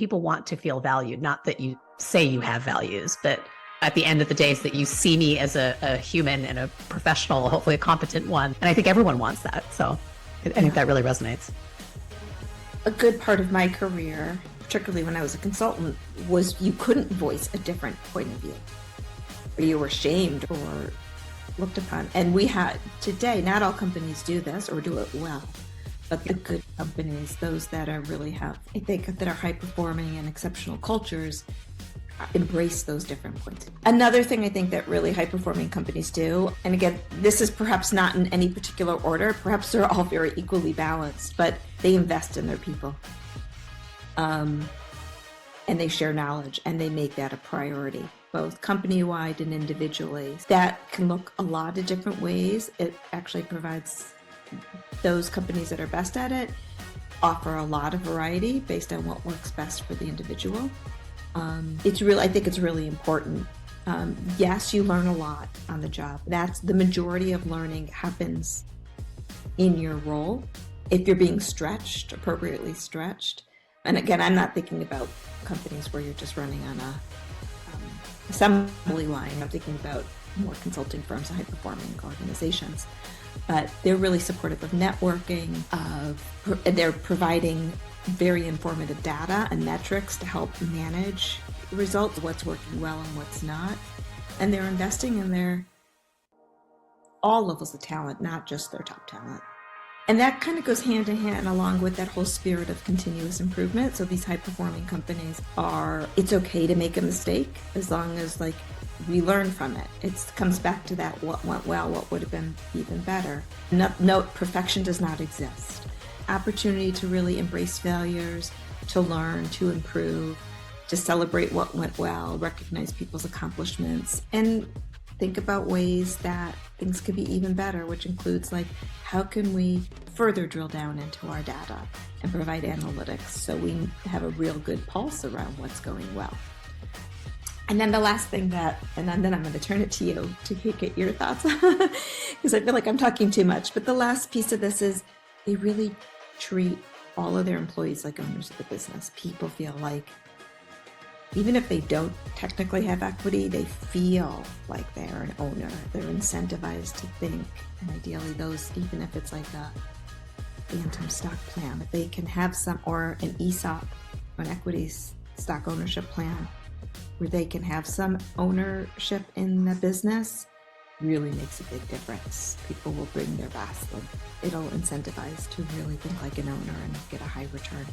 people want to feel valued, not that you say you have values, but at the end of the day, is that you see me as a human and a professional, hopefully a competent one. And I think everyone wants that. So I think that really resonates. A good part of my career, particularly when I was a consultant, was you couldn't voice a different point of view, or you were shamed or looked upon. And we had today, not all companies do this or do it well, but the good companies, those that are really have, I think, that are high performing and exceptional cultures, embrace those different points. Another thing I think that really high performing companies do, and again, this is perhaps not in any particular order, perhaps they're all very equally balanced, but they invest in their people. And they share knowledge and they make that a priority, both company-wide and individually. That can look a lot of different ways. It actually provides those companies that are best at it, offer a lot of variety based on what works best for the individual. I think it's really important. Yes, you learn a lot on the job. That's the majority of learning happens in your role. If you're being stretched, appropriately stretched. And again, I'm not thinking about companies where you're just running on a assembly line. I'm thinking about more consulting firms and high performing organizations. But they're really supportive of networking, they're providing very informative data and metrics to help manage results, what's working well and what's not. And they're investing in all levels of talent, not just their top talent. And that kind of goes hand in hand along with that whole spirit of continuous improvement. So these high performing companies it's okay to make a mistake as long as we learn from it. It comes back to that, what went well, what would have been even better. No, perfection does not exist. Opportunity to really embrace failures, to learn, to improve, to celebrate what went well, recognize people's accomplishments, and think about ways that things could be even better, which includes how can we further drill down into our data and provide analytics so we have a real good pulse around what's going well. And then the last thing and then I'm going to turn it to you to get your thoughts because I feel like I'm talking too much. But the last piece of this is they really treat all of their employees like owners of the business. People feel like even if they don't technically have equity, they feel like they're an owner. They're incentivized to think, and ideally those, even if it's like a phantom stock plan, if they can have or an ESOP, an equity stock ownership plan, where they can have some ownership in the business, really makes a big difference. People will bring their best. It'll incentivize to really think like an owner and get a high return.